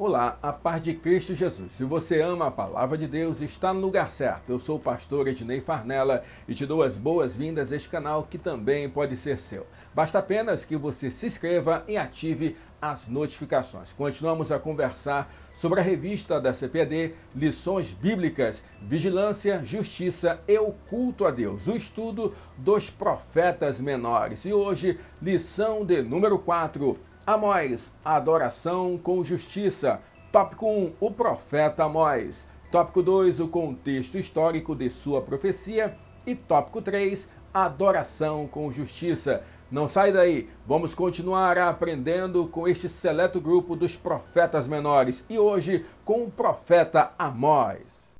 Olá, a paz de Cristo Jesus. Se você ama a palavra de Deus, está no lugar certo. Eu sou o pastor Ednei Farnella e te dou as boas-vindas a este canal que também pode ser seu. Basta apenas que você se inscreva e ative as notificações. Continuamos a conversar sobre a revista da CPAD, Lições Bíblicas, Vigilância, Justiça e o Culto a Deus, o estudo dos profetas menores. E hoje, lição de número 4, Amós, adoração com justiça. Tópico 1, o profeta Amós. Tópico 2, o contexto histórico de sua profecia. E tópico 3, adoração com justiça. Não sai daí, vamos continuar aprendendo com este seleto grupo dos profetas menores. E hoje com o profeta Amós.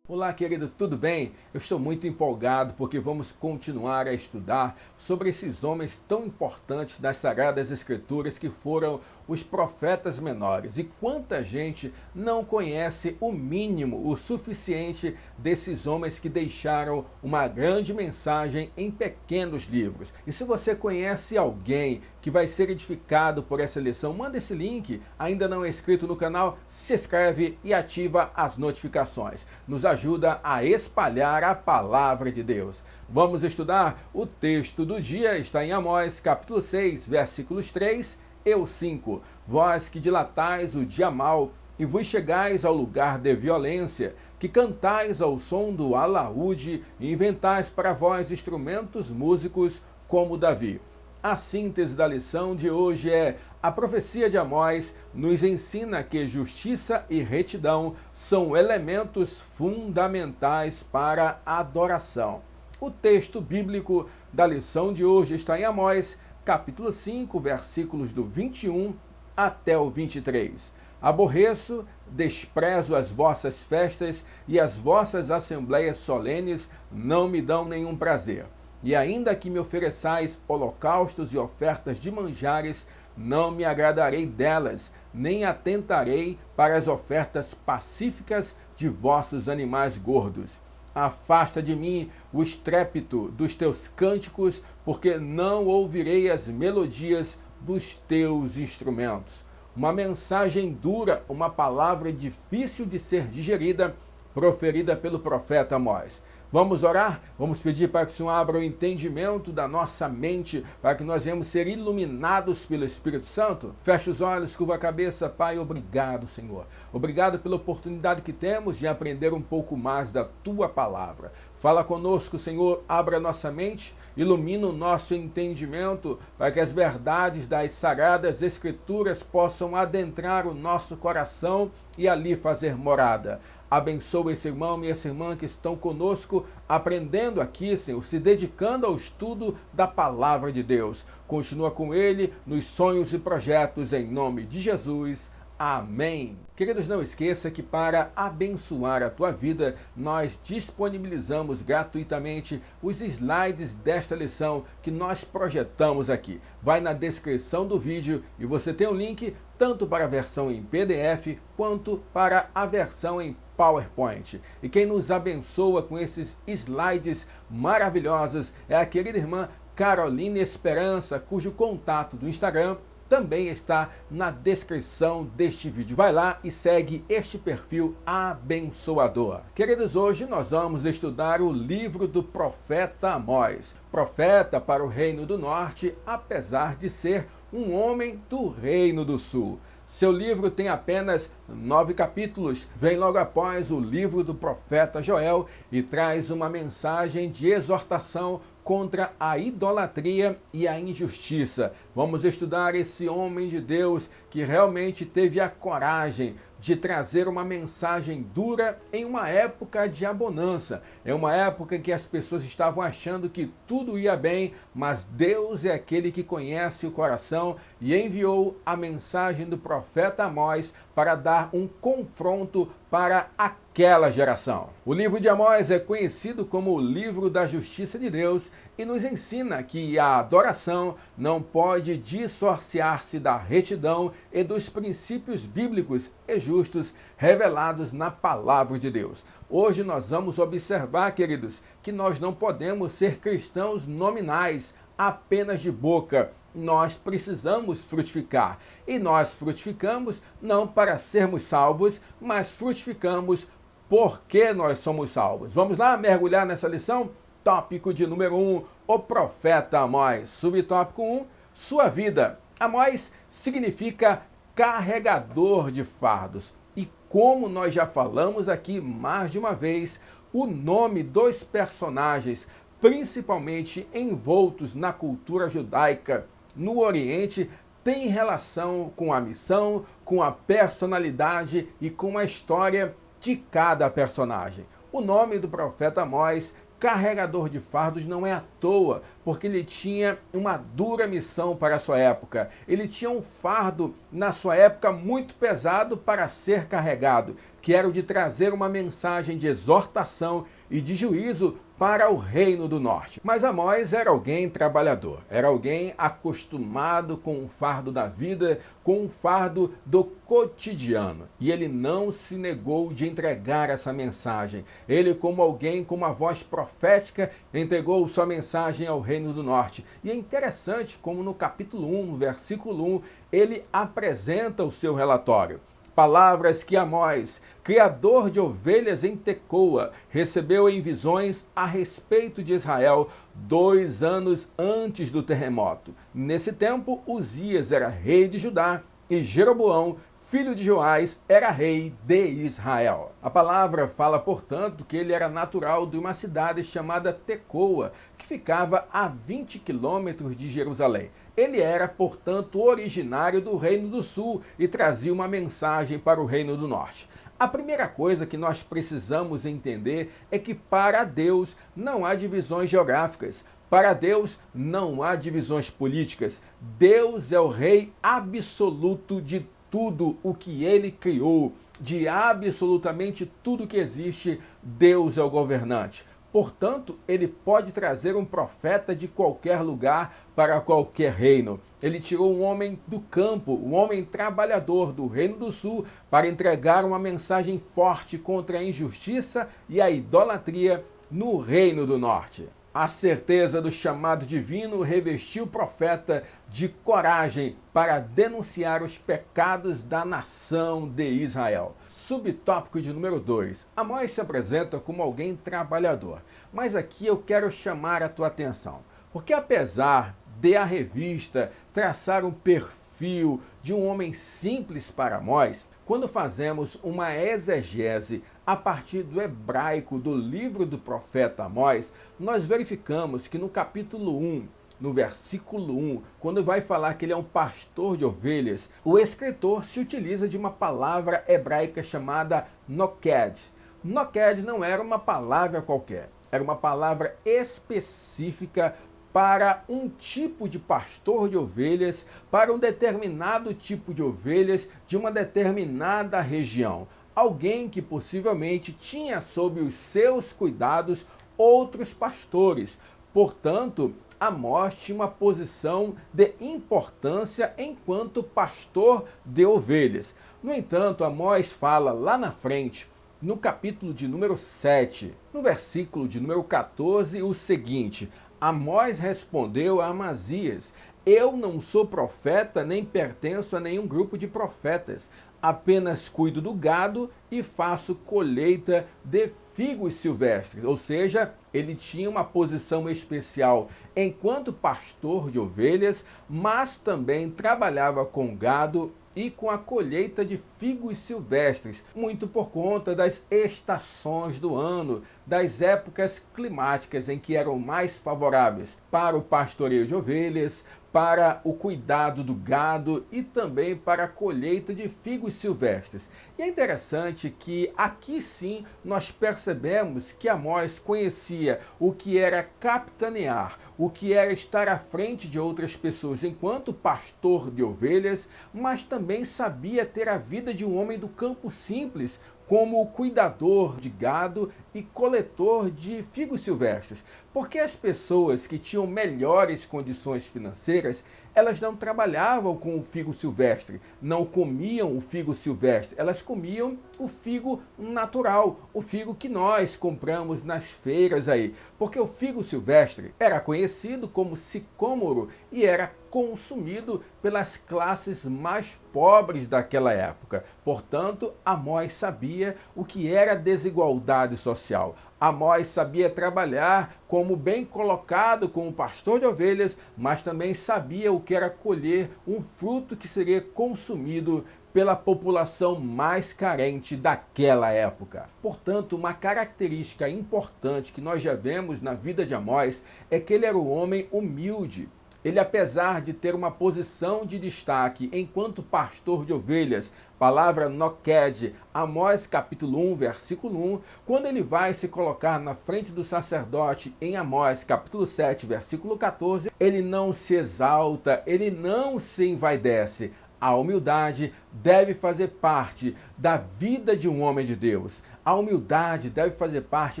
Olá, querido, tudo bem? Eu estou muito empolgado porque vamos continuar a estudar sobre esses homens tão importantes das Sagradas Escrituras que foram os profetas menores. E quanta gente não conhece o mínimo, o suficiente desses homens que deixaram uma grande mensagem em pequenos livros. E se você conhece alguém que vai ser edificado por essa lição, manda esse link. Ainda não é inscrito no canal, se inscreve e ativa as notificações. Nos ajuda a espalhar a palavra de Deus. Vamos estudar? O texto do dia está em Amós, capítulo 6, versículos 3 e 5. Vós que dilatais o dia mau e vos chegais ao lugar de violência, que cantais ao som do alaúde e inventais para vós instrumentos músicos como Davi. A síntese da lição de hoje é: a profecia de Amós nos ensina que justiça e retidão são elementos fundamentais para a adoração. O texto bíblico da lição de hoje está em Amós, capítulo 5, versículos do 21 até o 23. Aborreço, desprezo as vossas festas e as vossas assembleias solenes não me dão nenhum prazer. E ainda que me ofereçais holocaustos e ofertas de manjares, não me agradarei delas, nem atentarei para as ofertas pacíficas de vossos animais gordos. Afasta de mim o estrépito dos teus cânticos, porque não ouvirei as melodias dos teus instrumentos. Uma mensagem dura, uma palavra difícil de ser digerida, proferida pelo profeta Amós. Vamos orar? Vamos pedir para que o Senhor abra o entendimento da nossa mente, para que nós venhamos ser iluminados pelo Espírito Santo? Feche os olhos, curva a cabeça. Pai, obrigado, Senhor. Obrigado pela oportunidade que temos de aprender um pouco mais da Tua palavra. Fala conosco, Senhor, abra nossa mente, ilumina o nosso entendimento, para que as verdades das Sagradas Escrituras possam adentrar o nosso coração e ali fazer morada. Abençoa esse irmão e essa irmã que estão conosco, aprendendo aqui, Senhor, se dedicando ao estudo da palavra de Deus. Continua com ele nos sonhos e projetos, em nome de Jesus. Amém. Queridos, não esqueça que para abençoar a tua vida, nós disponibilizamos gratuitamente os slides desta lição que nós projetamos aqui. Vai na descrição do vídeo e você tem um link tanto para a versão em PDF quanto para a versão em PowerPoint. E quem nos abençoa com esses slides maravilhosos é a querida irmã Carolina Esperança, cujo contato do Instagram também está na descrição deste vídeo. Vai lá e segue este perfil abençoador. Queridos, hoje nós vamos estudar o livro do profeta Amós. Profeta para o Reino do Norte, apesar de ser um homem do Reino do Sul. Seu livro tem apenas 9 capítulos, vem logo após o livro do profeta Joel e traz uma mensagem de exortação contra a idolatria e a injustiça. Vamos estudar esse homem de Deus que realmente teve a coragem de trazer uma mensagem dura em uma época de abonança. É uma época que as pessoas estavam achando que tudo ia bem, mas Deus é aquele que conhece o coração e enviou a mensagem do profeta Amós para dar um confronto para aquela geração. O livro de Amós é conhecido como o livro da justiça de Deus e nos ensina que a adoração não pode dissociar-se da retidão e dos princípios bíblicos e justos revelados na palavra de Deus. Hoje nós vamos observar, queridos, que nós não podemos ser cristãos nominais, apenas de boca. nós precisamos frutificar. E nós frutificamos não para sermos salvos, mas frutificamos porque nós somos salvos. Vamos lá mergulhar nessa lição? Tópico de número 1, o profeta Amós. Subtópico 1, sua vida. Amós significa carregador de fardos. E como nós já falamos aqui mais de uma vez, o nome dos personagens, principalmente envoltos na cultura judaica no Oriente, tem relação com a missão, com a personalidade e com a história de cada personagem. O nome do profeta Amós, carregador de fardos, não é à toa, porque ele tinha uma dura missão para a sua época. Ele tinha um fardo, na sua época, muito pesado para ser carregado, que era o de trazer uma mensagem de exortação e de juízo para o Reino do Norte. Mas Amós era alguém trabalhador, era alguém acostumado com o fardo da vida, com o fardo do cotidiano. E ele não se negou de entregar essa mensagem. Ele, como alguém com uma voz profética, entregou sua mensagem ao Reino do Norte. E é interessante como no capítulo 1, no versículo 1, ele apresenta o seu relatório. Palavras que Amós, criador de ovelhas em Tecoa, recebeu em visões a respeito de Israel 2 anos antes do terremoto. Nesse tempo, Uzias era rei de Judá e Jeroboão, filho de Joás, era rei de Israel. A palavra fala, portanto, que ele era natural de uma cidade chamada Tecoa, que ficava a 20 quilômetros de Jerusalém. Ele era, portanto, originário do Reino do Sul e trazia uma mensagem para o Reino do Norte. A primeira coisa que nós precisamos entender é que para Deus não há divisões geográficas. Para Deus não há divisões políticas. Deus é o rei absoluto de tudo o que ele criou, de absolutamente tudo que existe. Deus é o governante. Portanto, ele pode trazer um profeta de qualquer lugar para qualquer reino. Ele tirou um homem do campo, um homem trabalhador do Reino do Sul, para entregar uma mensagem forte contra a injustiça e a idolatria no Reino do Norte. A certeza do chamado divino revestiu o profeta de coragem para denunciar os pecados da nação de Israel. Subtópico de número 2. Amós se apresenta como alguém trabalhador. Mas aqui eu quero chamar a tua atenção, porque apesar de a revista traçar um perfil de um homem simples para Amós, quando fazemos uma exegese a partir do hebraico do livro do profeta Amós, nós verificamos que no capítulo 1, no versículo 1, quando vai falar que ele é um pastor de ovelhas, o escritor se utiliza de uma palavra hebraica chamada noked. Noked não era uma palavra qualquer, era uma palavra específica para um tipo de pastor de ovelhas, para um determinado tipo de ovelhas de uma determinada região. Alguém que possivelmente tinha sob os seus cuidados outros pastores. Portanto, Amós tinha uma posição de importância enquanto pastor de ovelhas. No entanto, Amós fala lá na frente, no capítulo de número 7, no versículo de número 14, o seguinte: Amós respondeu a Amazias: eu não sou profeta, nem pertenço a nenhum grupo de profetas. Apenas cuido do gado e faço colheita de figos silvestres. Ou seja, ele tinha uma posição especial enquanto pastor de ovelhas, mas também trabalhava com gado e com a colheita de figos silvestres, muito por conta das estações do ano, das épocas climáticas em que eram mais favoráveis para o pastoreio de ovelhas, para o cuidado do gado e também para a colheita de figos silvestres. E é interessante que aqui sim nós percebemos que Amós conhecia o que era capitanear, o que era estar à frente de outras pessoas enquanto pastor de ovelhas, mas também sabia ter a vida de um homem do campo simples, como cuidador de gado e coletor de figos silvestres, porque as pessoas que tinham melhores condições financeiras, elas não trabalhavam com o figo silvestre, não comiam o figo silvestre, elas comiam o figo natural, o figo que nós compramos nas feiras aí, porque o figo silvestre era conhecido como sicômoro e era consumido pelas classes mais pobres daquela época. Portanto, Amós sabia o que era desigualdade social. Amós sabia trabalhar como bem colocado como pastor de ovelhas, mas também sabia o que era colher um fruto que seria consumido pela população mais carente daquela época. Portanto, uma característica importante que nós já vemos na vida de Amós é que ele era um homem humilde. Ele, apesar de ter uma posição de destaque enquanto pastor de ovelhas, palavra noked, Amós capítulo 1, versículo 1, quando ele vai se colocar na frente do sacerdote em Amós capítulo 7, versículo 14, ele não se exalta, ele não se envaidece. A humildade deve fazer parte da vida de um homem de Deus. A humildade deve fazer parte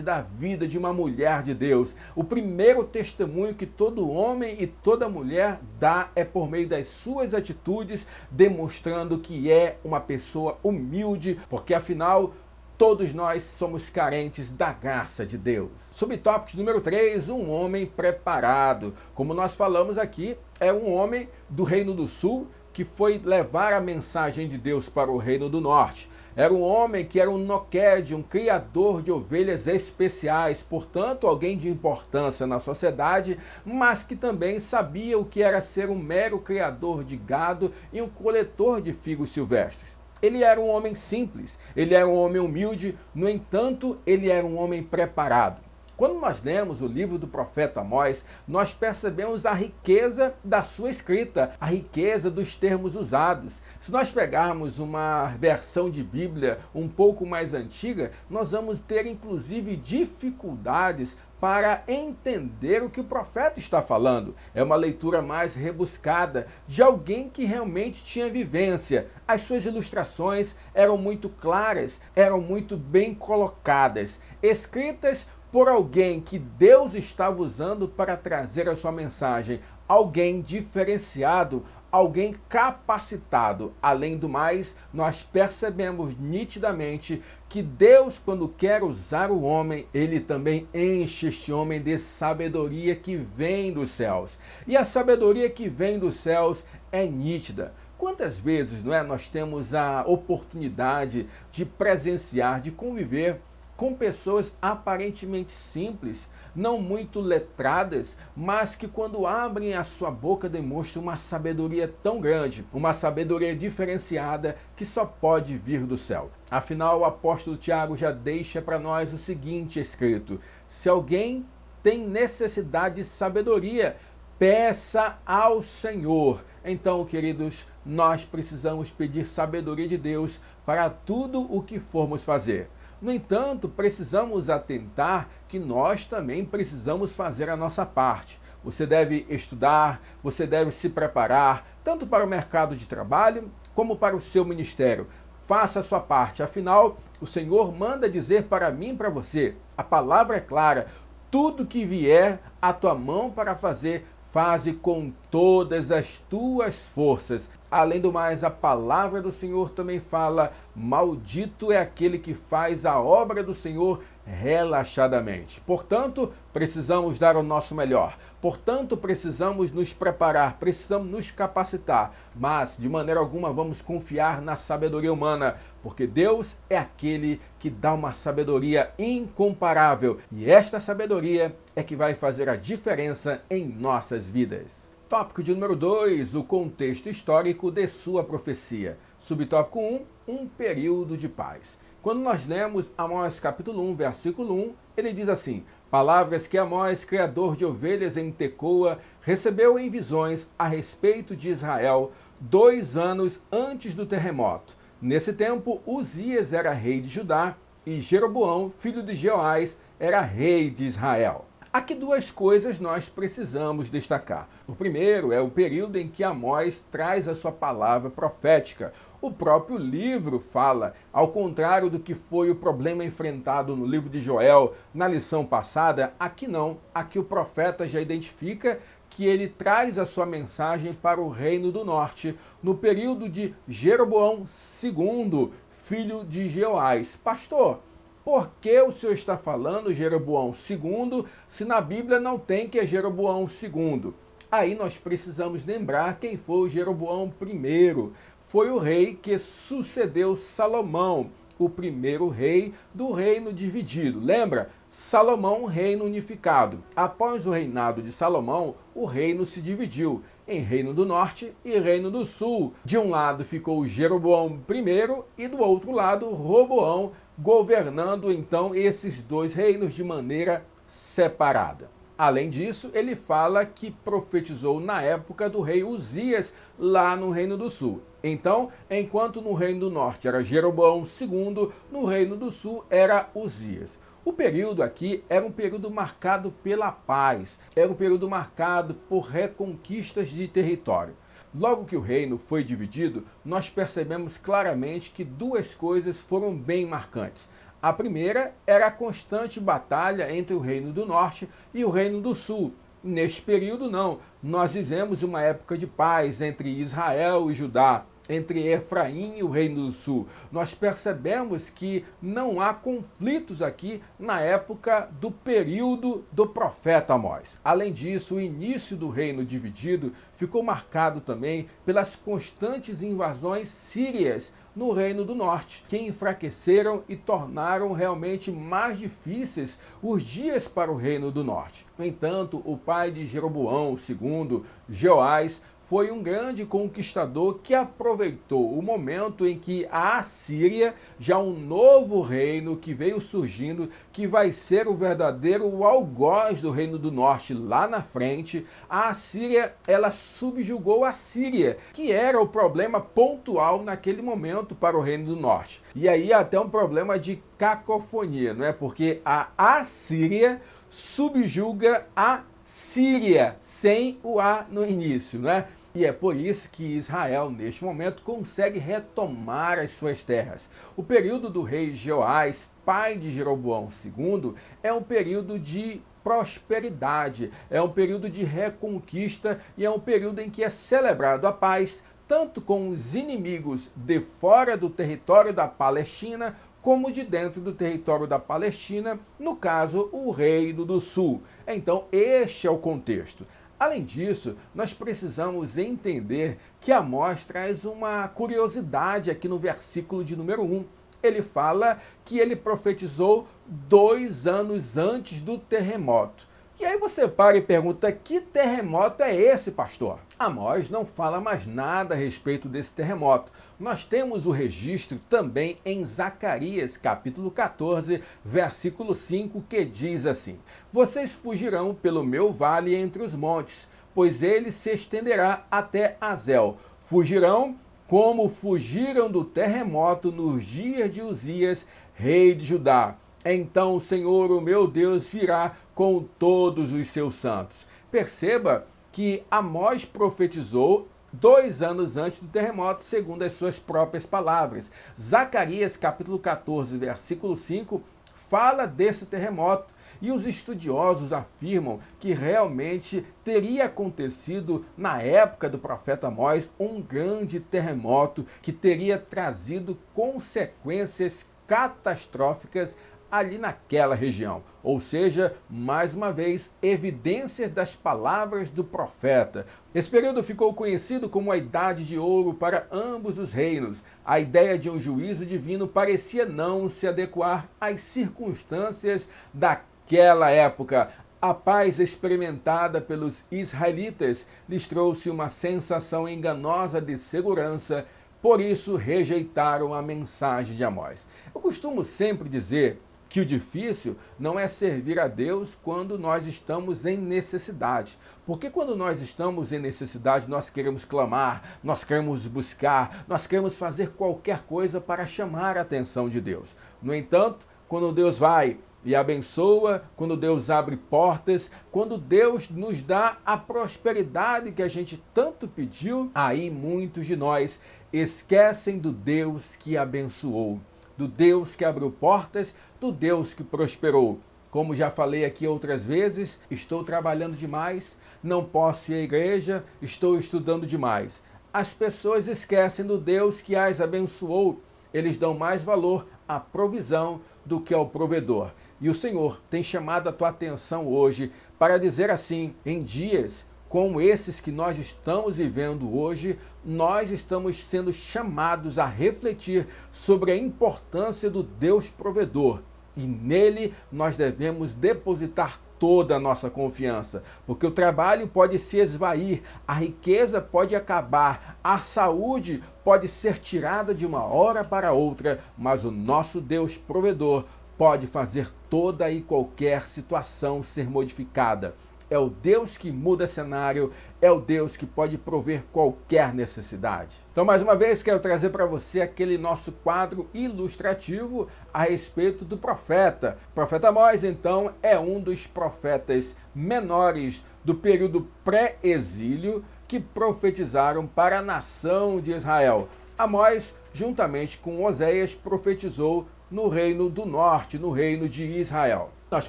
da vida de uma mulher de Deus. O primeiro testemunho que todo homem e toda mulher dá é por meio das suas atitudes, demonstrando que é uma pessoa humilde, porque afinal todos nós somos carentes da graça de Deus. Subtópico número 3, um homem preparado. Como nós falamos aqui, é um homem do Reino do Sul, que foi levar a mensagem de Deus para o Reino do Norte. Era um homem que era um noked, um criador de ovelhas especiais, portanto, alguém de importância na sociedade, mas que também sabia o que era ser um mero criador de gado e um coletor de figos silvestres. Ele era um homem simples, ele era um homem humilde, no entanto, ele era um homem preparado. Quando nós lemos o livro do profeta Amós, nós percebemos a riqueza da sua escrita, a riqueza dos termos usados. Se nós pegarmos uma versão de Bíblia um pouco mais antiga, nós vamos ter inclusive dificuldades para entender o que o profeta está falando. É uma leitura mais rebuscada de alguém que realmente tinha vivência. As suas ilustrações eram muito claras, eram muito bem colocadas, escritas por alguém que Deus estava usando para trazer a sua mensagem, alguém diferenciado, alguém capacitado. Além do mais, nós percebemos nitidamente que Deus, quando quer usar o homem, ele também enche este homem de sabedoria que vem dos céus. E a sabedoria que vem dos céus é nítida. Quantas vezes, não é, nós temos a oportunidade de presenciar, de conviver com pessoas aparentemente simples, não muito letradas, mas que quando abrem a sua boca demonstram uma sabedoria tão grande, uma sabedoria diferenciada que só pode vir do céu. Afinal, o apóstolo Tiago já deixa para nós o seguinte escrito: se alguém tem necessidade de sabedoria, peça ao Senhor. Então, queridos, nós precisamos pedir sabedoria de Deus para tudo o que formos fazer. No entanto, precisamos atentar que nós também precisamos fazer a nossa parte. Você deve estudar, você deve se preparar, tanto para o mercado de trabalho, como para o seu ministério. Faça a sua parte, afinal, o Senhor manda dizer para mim e para você, a palavra é clara, tudo que vier à tua mão para fazer, faze com todas as tuas forças. Além do mais, a palavra do Senhor também fala: maldito é aquele que faz a obra do Senhor relaxadamente. Portanto, precisamos dar o nosso melhor. Portanto, precisamos nos preparar, precisamos nos capacitar. Mas, de maneira alguma, vamos confiar na sabedoria humana, porque Deus é aquele que dá uma sabedoria incomparável. E esta sabedoria é que vai fazer a diferença em nossas vidas. Tópico de número 2, o contexto histórico de sua profecia. Subtópico 1, um período de paz. Quando nós lemos Amós capítulo 1, versículo 1, ele diz assim: palavras que Amós, criador de ovelhas em Tecoa, recebeu em visões a respeito de Israel 2 anos antes do terremoto. Nesse tempo, Uzias era rei de Judá e Jeroboão, filho de Jeoás, era rei de Israel. Aqui 2 coisas nós precisamos destacar. O primeiro é o período em que Amós traz a sua palavra profética. O próprio livro fala, ao contrário do que foi o problema enfrentado no livro de Joel, na lição passada, aqui não. Aqui o profeta já identifica que ele traz a sua mensagem para o Reino do Norte, no período de Jeroboão II, filho de Jeoás. Pastor, por que o senhor está falando Jeroboão II, se na Bíblia não tem que é Jeroboão II? Aí nós precisamos lembrar quem foi o Jeroboão I. Foi o rei que sucedeu Salomão, o primeiro rei do reino dividido. Lembra? Salomão, reino unificado. Após o reinado de Salomão, o reino se dividiu em Reino do Norte e Reino do Sul. De um lado ficou Jeroboão I e do outro lado Roboão, governando então esses dois reinos de maneira separada. Além disso, ele fala que profetizou na época do rei Uzias, lá no Reino do Sul. Então, enquanto no Reino do Norte era Jeroboão II, no Reino do Sul era Uzias. O período aqui era um período marcado pela paz, era um período marcado por reconquistas de território. Logo que o reino foi dividido, nós percebemos claramente que duas coisas foram bem marcantes. A primeira era a constante batalha entre o Reino do Norte e o Reino do Sul. Neste período, não. Nós vivemos uma época de paz entre Israel e Judá, entre Efraim e o Reino do Sul. Nós percebemos que não há conflitos aqui na época do período do profeta Amós. Além disso, o início do reino dividido ficou marcado também pelas constantes invasões sírias no Reino do Norte, que enfraqueceram e tornaram realmente mais difíceis os dias para o Reino do Norte. No entanto, o pai de Jeroboão II, Jeoás, foi um grande conquistador que aproveitou o momento em que a Assíria, já um novo reino que veio surgindo, que vai ser o verdadeiro algoz do Reino do Norte lá na frente, a Assíria, ela subjugou a Síria, que era o problema pontual naquele momento para o Reino do Norte. E aí até um problema de cacofonia, não é? Porque a Assíria subjuga a Síria, sem o A no início, né? E é por isso que Israel, neste momento, consegue retomar as suas terras. O período do rei Jeoás, pai de Jeroboão II, é um período de prosperidade, é um período de reconquista e é um período em que é celebrado a paz, tanto com os inimigos de fora do território da Palestina, como de dentro do território da Palestina, no caso, o Reino do Sul. Então, este é o contexto. Além disso, nós precisamos entender que Amós traz uma curiosidade aqui no versículo de número 1. Ele fala que ele profetizou 2 anos antes do terremoto. E aí você para e pergunta, que terremoto é esse, pastor? Amós não fala mais nada a respeito desse terremoto. Nós temos o registro também em Zacarias, capítulo 14, versículo 5, que diz assim: vocês fugirão pelo meu vale entre os montes, pois ele se estenderá até Azel. Fugirão como fugiram do terremoto nos dias de Uzias, rei de Judá. Então o Senhor, o meu Deus, virá com todos os seus santos. Perceba que Amós profetizou 2 anos antes do terremoto, segundo as suas próprias palavras. Zacarias, capítulo 14, versículo 5, fala desse terremoto. E os estudiosos afirmam que realmente teria acontecido, na época do profeta Amós, um grande terremoto que teria trazido consequências catastróficas ali naquela região. Ou seja, mais uma vez, evidências das palavras do profeta. Esse período ficou conhecido como a Idade de Ouro para ambos os reinos. A ideia de um juízo divino parecia não se adequar às circunstâncias daquela época. A paz experimentada pelos israelitas lhes trouxe uma sensação enganosa de segurança, por isso rejeitaram a mensagem de Amós. Eu costumo sempre dizer que o difícil não é servir a Deus quando nós estamos em necessidade. Porque quando nós estamos em necessidade, nós queremos clamar, nós queremos buscar, nós queremos fazer qualquer coisa para chamar a atenção de Deus. No entanto, quando Deus vai e abençoa, quando Deus abre portas, quando Deus nos dá a prosperidade que a gente tanto pediu, aí muitos de nós esquecem do Deus que abençoou, do Deus que abriu portas, do Deus que prosperou. Como já falei aqui outras vezes, estou trabalhando demais, não posso ir à igreja, estou estudando demais. As pessoas esquecem do Deus que as abençoou. Eles dão mais valor à provisão do que ao provedor. E o Senhor tem chamado a tua atenção hoje para dizer assim, em dias como esses que nós estamos vivendo hoje, nós estamos sendo chamados a refletir sobre a importância do Deus provedor. E nele nós devemos depositar toda a nossa confiança, porque o trabalho pode se esvair, a riqueza pode acabar, a saúde pode ser tirada de uma hora para outra, mas o nosso Deus provedor pode fazer toda e qualquer situação ser modificada. É o Deus que muda cenário, é o Deus que pode prover qualquer necessidade. Então, mais uma vez, quero trazer para você aquele nosso quadro ilustrativo a respeito do profeta. O profeta Amós, então, é um dos profetas menores do período pré-exílio que profetizaram para a nação de Israel. Amós, juntamente com Oséias, profetizou no reino do norte, no reino de Israel. Nós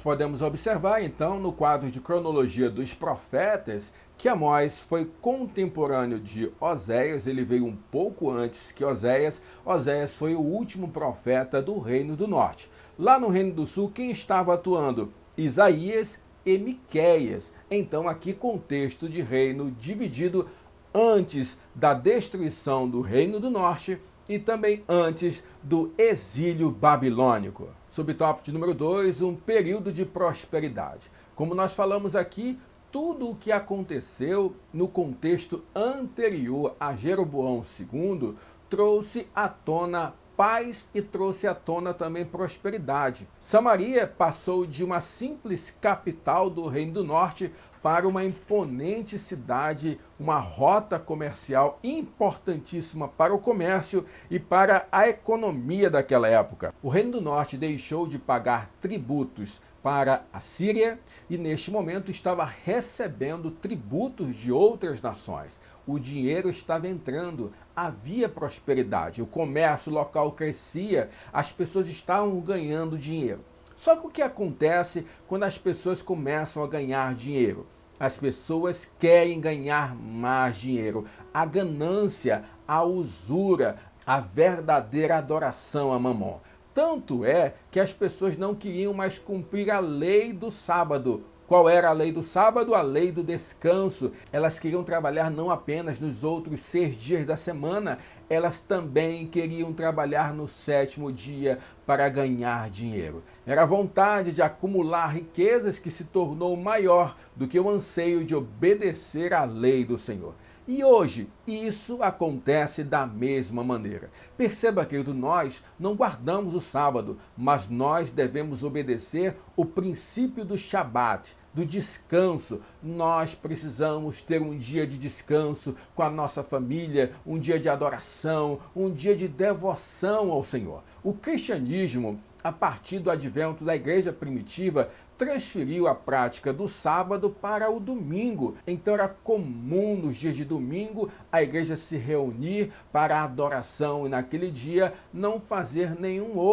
podemos observar, então, no quadro de cronologia dos profetas, que Amós foi contemporâneo de Oséias, ele veio um pouco antes que Oséias. Oséias foi o último profeta do reino do norte. Lá no reino do sul, quem estava atuando? Isaías e Miqueias. Então, aqui contexto de reino dividido antes da destruição do reino do norte e também antes do exílio babilônico. Subtópico número 2, um período de prosperidade. Como nós falamos aqui, tudo o que aconteceu no contexto anterior a Jeroboão II trouxe à tona paz e trouxe à tona também prosperidade. Samaria passou de uma simples capital do Reino do Norte para uma imponente cidade, uma rota comercial importantíssima para o comércio e para a economia daquela época. O Reino do Norte deixou de pagar tributos para a Síria e neste momento estava recebendo tributos de outras nações. O dinheiro estava entrando, havia prosperidade, o comércio local crescia, as pessoas estavam ganhando dinheiro. Só que o que acontece quando as pessoas começam a ganhar dinheiro? As pessoas querem ganhar mais dinheiro. A ganância, a usura, a verdadeira adoração a Mamon. Tanto é que as pessoas não queriam mais cumprir a lei do sábado. Qual era a lei do sábado? A lei do descanso. Elas queriam trabalhar não apenas nos outros 6 dias da semana, elas também queriam trabalhar no 7º dia para ganhar dinheiro. Era a vontade de acumular riquezas que se tornou maior do que o anseio de obedecer à lei do Senhor. E hoje, isso acontece da mesma maneira. Perceba, querido, nós não guardamos o sábado, mas nós devemos obedecer o princípio do Shabat, do descanso. Nós precisamos ter um dia de descanso com a nossa família, um dia de adoração, um dia de devoção ao Senhor. O cristianismo, a partir do advento da igreja primitiva, transferiu a prática do sábado para o domingo. Então era comum nos dias de domingo a igreja se reunir para a adoração e naquele dia não fazer nenhuma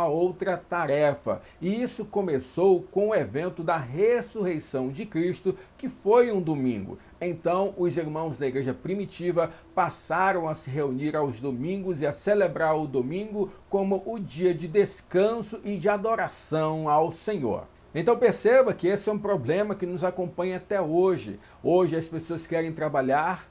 outra tarefa. E isso começou com o evento da ressurreição de Cristo, que foi um domingo. Então, os irmãos da igreja primitiva passaram a se reunir aos domingos e a celebrar o domingo como o dia de descanso e de adoração ao Senhor. Então perceba que esse é um problema que nos acompanha até hoje. Hoje as pessoas querem trabalhar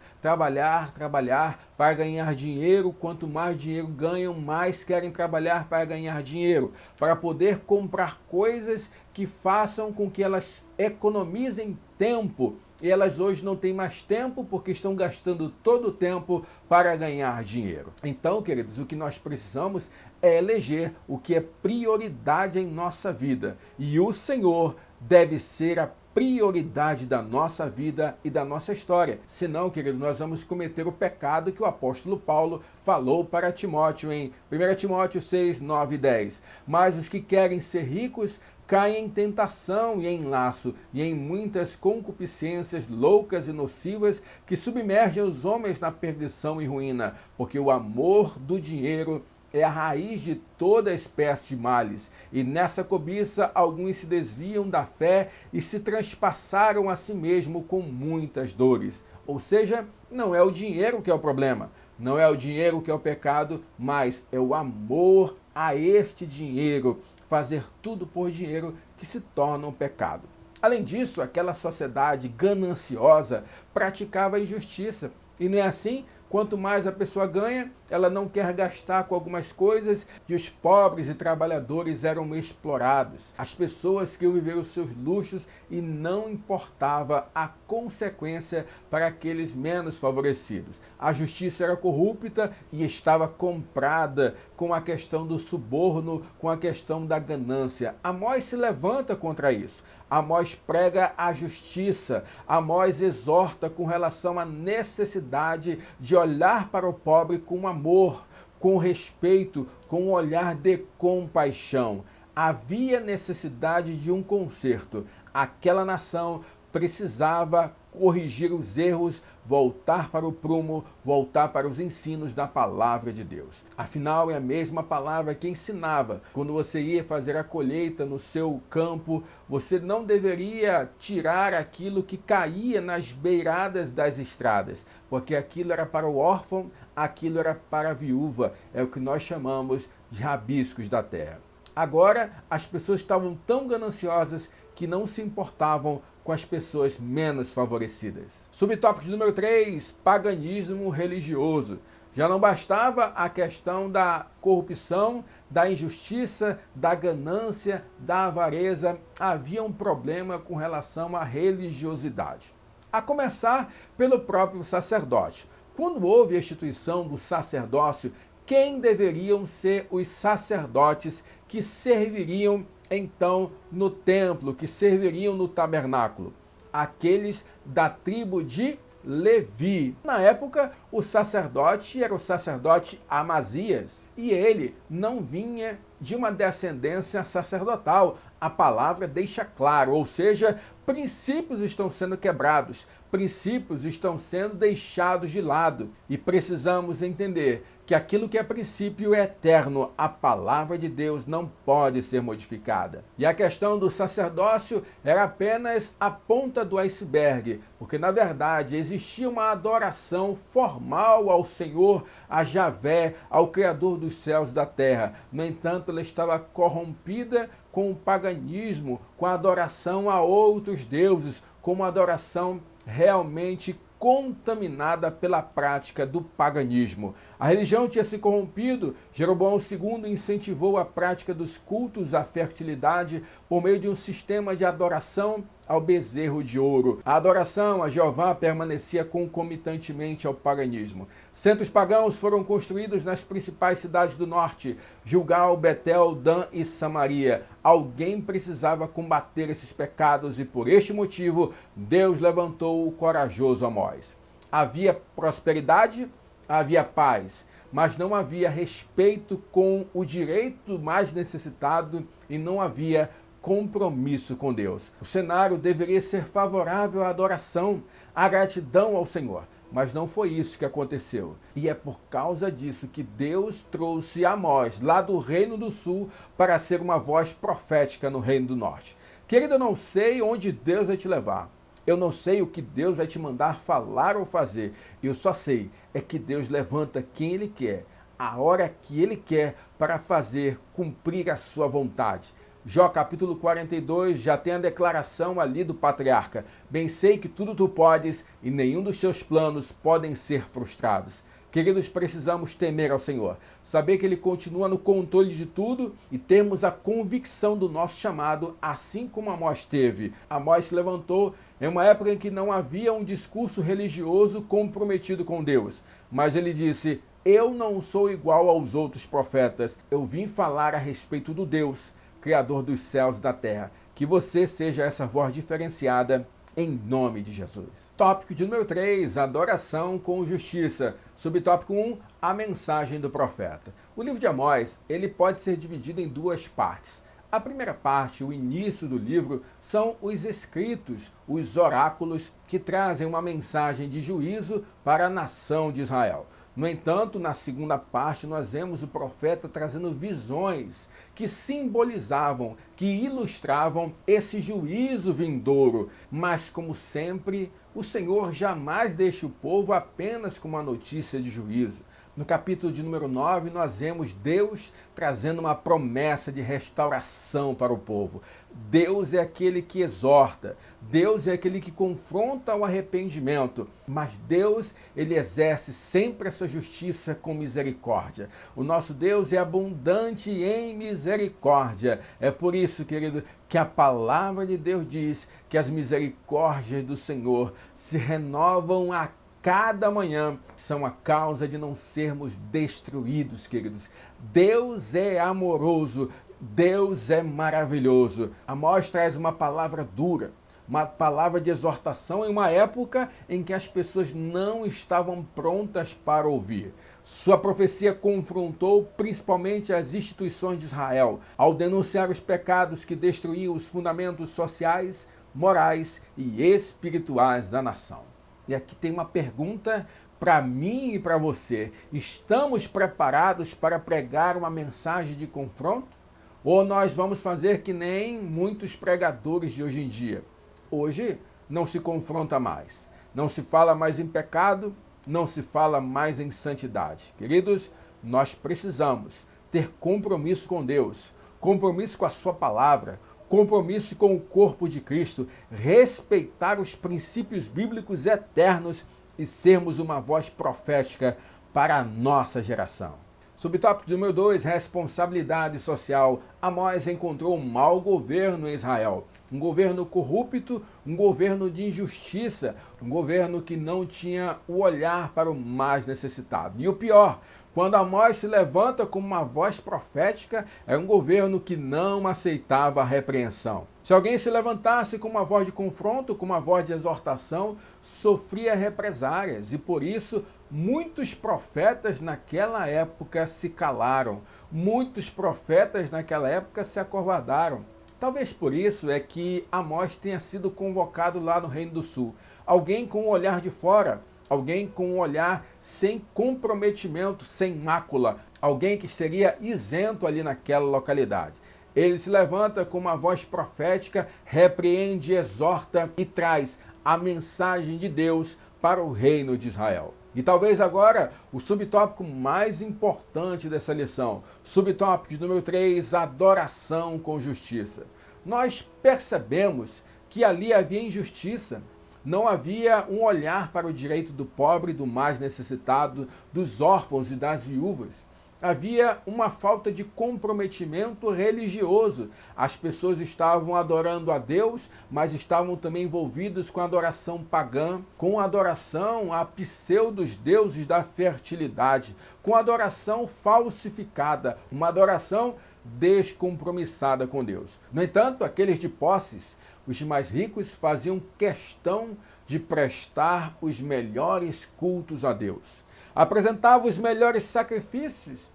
para ganhar dinheiro. Quanto mais dinheiro ganham, mais querem trabalhar para ganhar dinheiro, para poder comprar coisas que façam com que elas economizem tempo. E elas hoje não têm mais tempo porque estão gastando todo o tempo para ganhar dinheiro. Então, queridos, o que nós precisamos é eleger o que é prioridade em nossa vida. E o Senhor deve ser a prioridade da nossa vida e da nossa história. Senão, querido, nós vamos cometer o pecado que o apóstolo Paulo falou para Timóteo em 1 Timóteo 6, 9 e 10. Mas os que querem ser ricos caem em tentação e em laço e em muitas concupiscências loucas e nocivas que submergem os homens na perdição e ruína, porque o amor do dinheiro é a raiz de toda espécie de males. E nessa cobiça, alguns se desviam da fé e se transpassaram a si mesmo com muitas dores. Ou seja, não é o dinheiro que é o problema, não é o dinheiro que é o pecado, mas é o amor a este dinheiro, fazer tudo por dinheiro que se torna um pecado. Além disso, aquela sociedade gananciosa praticava a injustiça. E não é assim? Quanto mais a pessoa ganha, ela não quer gastar com algumas coisas e os pobres e trabalhadores eram explorados. As pessoas queriam viver os seus luxos e não importava a consequência para aqueles menos favorecidos. A justiça era corrupta e estava comprada com a questão do suborno, com a questão da ganância. Amós se levanta contra isso. Amós prega a justiça. Amós exorta com relação à necessidade de olhar para o pobre com amor, com respeito, com um olhar de compaixão. Havia necessidade de um conserto. Aquela nação precisava corrigir os erros, voltar para o prumo, voltar para os ensinos da palavra de Deus. Afinal, é a mesma palavra que ensinava. Quando você ia fazer a colheita no seu campo, você não deveria tirar aquilo que caía nas beiradas das estradas, porque aquilo era para o órfão, aquilo era para a viúva. É o que nós chamamos de rabiscos da terra. Agora, as pessoas estavam tão gananciosas que não se importavam com as pessoas menos favorecidas. Subtópico número 3, paganismo religioso. Já não bastava a questão da corrupção, da injustiça, da ganância, da avareza, havia um problema com relação à religiosidade. A começar pelo próprio sacerdote. Quando houve a instituição do sacerdócio, quem deveriam ser os sacerdotes que serviriam então no templo, que serviriam no tabernáculo? Aqueles da tribo de Levi. Na época, o sacerdote era o sacerdote Amazias e ele não vinha de uma descendência sacerdotal. A palavra deixa claro, ou seja, princípios estão sendo quebrados, princípios estão sendo deixados de lado e precisamos entender que aquilo que é princípio é eterno, a palavra de Deus não pode ser modificada. E a questão do sacerdócio era apenas a ponta do iceberg, porque na verdade existia uma adoração formal ao Senhor, a Javé, ao Criador dos céus e da terra. No entanto, ela estava corrompida com o paganismo, com a adoração a outros deuses, com uma adoração realmente contaminada pela prática do paganismo. A religião tinha se corrompido, Jeroboão II incentivou a prática dos cultos à fertilidade por meio de um sistema de adoração ao bezerro de ouro. A adoração a Jeová permanecia concomitantemente ao paganismo. Centros pagãos foram construídos nas principais cidades do norte, Gilgal, Betel, Dan e Samaria. Alguém precisava combater esses pecados e por este motivo Deus levantou o corajoso Amós. Havia prosperidade, havia paz, mas não havia respeito com o direito mais necessitado e não havia compromisso com Deus. O cenário deveria ser favorável à adoração, à gratidão ao Senhor, mas não foi isso que aconteceu. E é por causa disso que Deus trouxe Amós, lá do Reino do Sul, para ser uma voz profética no Reino do Norte. Querido, eu não sei onde Deus vai te levar. Eu não sei o que Deus vai te mandar falar ou fazer. Eu só sei é que Deus levanta quem Ele quer, a hora que Ele quer, para fazer cumprir a sua vontade. Jó capítulo 42 já tem a declaração ali do patriarca. Bem sei que tudo tu podes e nenhum dos teus planos podem ser frustrados. Queridos, precisamos temer ao Senhor, saber que Ele continua no controle de tudo e termos a convicção do nosso chamado, assim como Amós teve. Amós se levantou em uma época em que não havia um discurso religioso comprometido com Deus, mas ele disse: eu não sou igual aos outros profetas, eu vim falar a respeito do Deus, Criador dos céus e da terra. Que você seja essa voz diferenciada em nome de Jesus. Tópico de número 3, adoração com justiça. Subtópico 1, a mensagem do profeta. O livro de Amós, ele pode ser dividido em duas partes. A primeira parte, o início do livro, são os escritos, os oráculos que trazem uma mensagem de juízo para a nação de Israel. No entanto, na segunda parte, nós vemos o profeta trazendo visões que simbolizavam, que ilustravam esse juízo vindouro. Mas, como sempre, o Senhor jamais deixa o povo apenas com uma notícia de juízo. No capítulo de número 9, nós vemos Deus trazendo uma promessa de restauração para o povo. Deus é aquele que exorta, Deus é aquele que confronta o arrependimento, mas Deus, ele exerce sempre essa justiça com misericórdia. O nosso Deus é abundante em misericórdia. É por isso, querido, que a palavra de Deus diz que as misericórdias do Senhor se renovam a cada manhã, são a causa de não sermos destruídos, queridos. Deus é amoroso, Deus é maravilhoso. Amós traz uma palavra dura, uma palavra de exortação em uma época em que as pessoas não estavam prontas para ouvir. Sua profecia confrontou principalmente as instituições de Israel, ao denunciar os pecados que destruíam os fundamentos sociais, morais e espirituais da nação. E aqui tem uma pergunta para mim e para você. Estamos preparados para pregar uma mensagem de confronto? Ou nós vamos fazer que nem muitos pregadores de hoje em dia? Hoje não se confronta mais. Não se fala mais em pecado, não se fala mais em santidade. Queridos, nós precisamos ter compromisso com Deus, compromisso com a sua palavra, compromisso com o corpo de Cristo, respeitar os princípios bíblicos eternos e sermos uma voz profética para a nossa geração. Subtópico número 2, responsabilidade social. Amós encontrou um mau governo em Israel. Um governo corrupto, um governo de injustiça, um governo que não tinha o olhar para o mais necessitado. E o pior, quando Amós se levanta como uma voz profética, é um governo que não aceitava a repreensão. Se alguém se levantasse com uma voz de confronto, com uma voz de exortação, sofria represárias. E por isso, muitos profetas naquela época se calaram. Muitos profetas naquela época se acovardaram. Talvez por isso é que Amós tenha sido convocado lá no Reino do Sul. Alguém com um olhar de fora, alguém com um olhar sem comprometimento, sem mácula, alguém que seria isento ali naquela localidade. Ele se levanta com uma voz profética, repreende, exorta e traz a mensagem de Deus para o reino de Israel. E talvez agora o subtópico mais importante dessa lição, subtópico de número 3, adoração com justiça. Nós percebemos que ali havia injustiça, não havia um olhar para o direito do pobre, do mais necessitado, dos órfãos e das viúvas. Havia uma falta de comprometimento religioso. As pessoas estavam adorando a Deus, mas estavam também envolvidas com a adoração pagã, com a adoração a pseudos deuses da fertilidade, com a adoração falsificada, uma adoração descompromissada com Deus. No entanto, aqueles de posses, os mais ricos, faziam questão de prestar os melhores cultos a Deus. Apresentavam os melhores sacrifícios,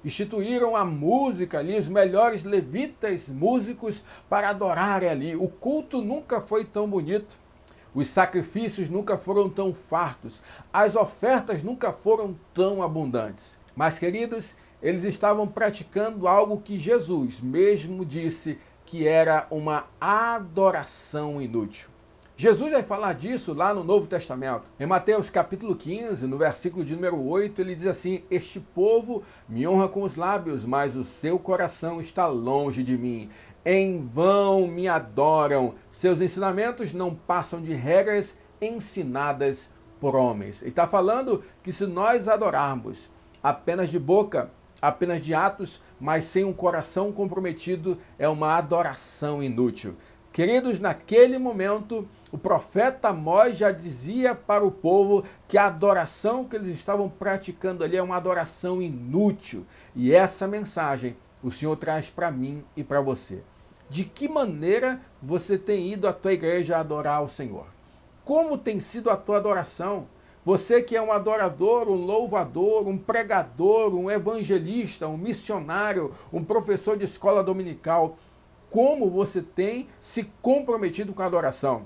instituíram a música ali, os melhores levitas músicos para adorarem ali. O culto nunca foi tão bonito, os sacrifícios nunca foram tão fartos, as ofertas nunca foram tão abundantes. Mas, queridos, eles estavam praticando algo que Jesus mesmo disse que era uma adoração inútil. Jesus vai falar disso lá no Novo Testamento. Em Mateus capítulo 15, no versículo de número 8, ele diz assim: este povo me honra com os lábios, mas o seu coração está longe de mim. Em vão me adoram. Seus ensinamentos não passam de regras ensinadas por homens. Ele está falando que se nós adorarmos apenas de boca, apenas de atos, mas sem um coração comprometido, é uma adoração inútil. Queridos, naquele momento, o profeta Amós já dizia para o povo que a adoração que eles estavam praticando ali é uma adoração inútil. E essa mensagem o Senhor traz para mim e para você. De que maneira você tem ido à tua igreja adorar o Senhor? Como tem sido a tua adoração? Você que é um adorador, um louvador, um pregador, um evangelista, um missionário, um professor de escola dominical, como você tem se comprometido com a adoração?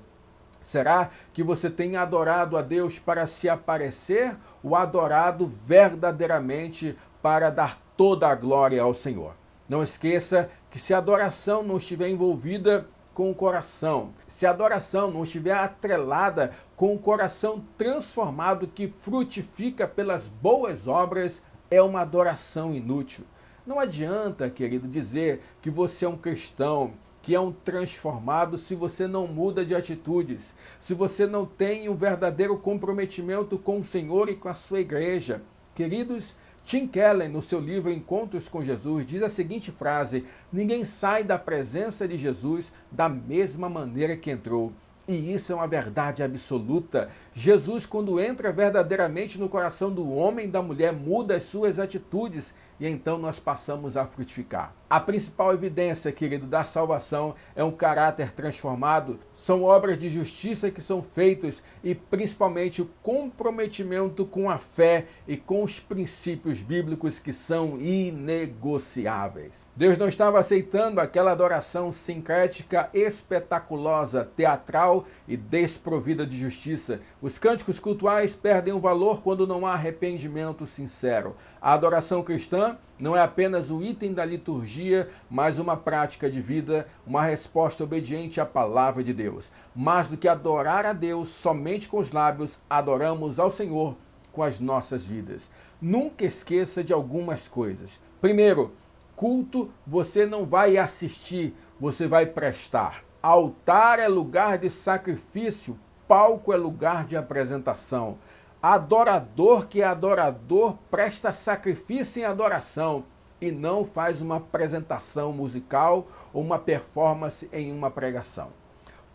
Será que você tem adorado a Deus para se aparecer ou adorado verdadeiramente para dar toda a glória ao Senhor? Não esqueça que se a adoração não estiver envolvida com o coração, se a adoração não estiver atrelada com o coração transformado que frutifica pelas boas obras, é uma adoração inútil. Não adianta, querido, dizer que você é um cristão, que é um transformado, se você não muda de atitudes, se você não tem um verdadeiro comprometimento com o Senhor e com a sua igreja. Queridos, Tim Keller, no seu livro Encontros com Jesus, diz a seguinte frase: ninguém sai da presença de Jesus da mesma maneira que entrou. E isso é uma verdade absoluta. Jesus, quando entra verdadeiramente no coração do homem e da mulher, muda as suas atitudes e então nós passamos a frutificar. A principal evidência, querido, da salvação é um caráter transformado, são obras de justiça que são feitas e principalmente o comprometimento com a fé e com os princípios bíblicos que são inegociáveis. Deus não estava aceitando aquela adoração sincrética, espetaculosa, teatral e desprovida de justiça. Os cânticos cultuais perdem o valor quando não há arrependimento sincero. A adoração cristã não é apenas o item da liturgia, mas uma prática de vida, uma resposta obediente à palavra de Deus. Mais do que adorar a Deus somente com os lábios, adoramos ao Senhor com as nossas vidas. Nunca esqueça de algumas coisas. Primeiro, culto você não vai assistir, você vai prestar. Altar é lugar de sacrifício, palco é lugar de apresentação. Adorador que é adorador presta sacrifício em adoração e não faz uma apresentação musical ou uma performance em uma pregação.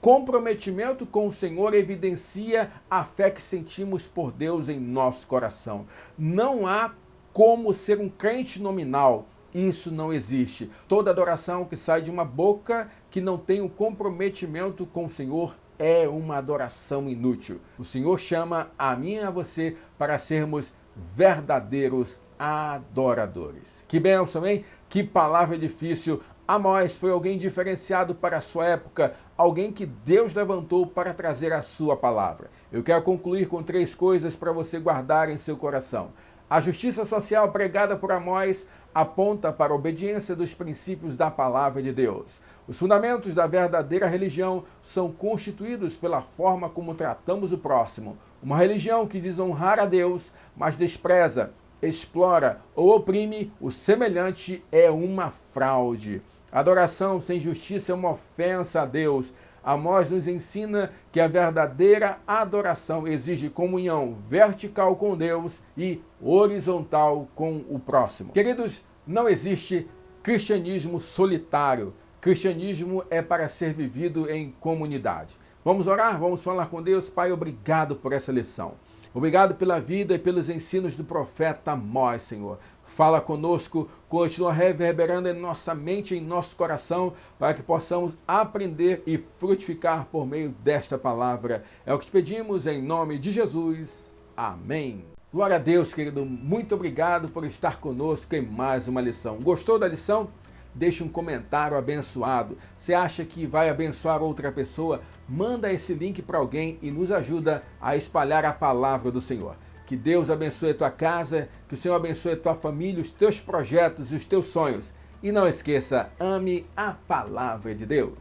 Comprometimento com o Senhor evidencia a fé que sentimos por Deus em nosso coração. Não há como ser um crente nominal. Isso não existe. Toda adoração que sai de uma boca que não tem um comprometimento com o Senhor é uma adoração inútil. O Senhor chama a mim e a você para sermos verdadeiros adoradores. Que bênção, hein? Que palavra difícil. Amós foi alguém diferenciado para a sua época, alguém que Deus levantou para trazer a sua palavra. Eu quero concluir com 3 coisas para você guardar em seu coração. A justiça social pregada por Amós aponta para a obediência dos princípios da palavra de Deus. Os fundamentos da verdadeira religião são constituídos pela forma como tratamos o próximo. Uma religião que diz honrar a Deus, mas despreza, explora ou oprime o semelhante é uma fraude. Adoração sem justiça é uma ofensa a Deus. Amós nos ensina que a verdadeira adoração exige comunhão vertical com Deus e horizontal com o próximo. Queridos, não existe cristianismo solitário. Cristianismo é para ser vivido em comunidade. Vamos orar? Vamos falar com Deus? Pai, obrigado por essa lição. Obrigado pela vida e pelos ensinos do profeta Amós, Senhor. Fala conosco, continua reverberando em nossa mente, em nosso coração, para que possamos aprender e frutificar por meio desta palavra. É o que te pedimos em nome de Jesus. Amém. Glória a Deus, querido. Muito obrigado por estar conosco em mais uma lição. Gostou da lição? Deixe um comentário abençoado. Você acha que vai abençoar outra pessoa? Manda esse link para alguém e nos ajuda a espalhar a palavra do Senhor. Que Deus abençoe a tua casa, que o Senhor abençoe a tua família, os teus projetos e os teus sonhos. E não esqueça, ame a palavra de Deus.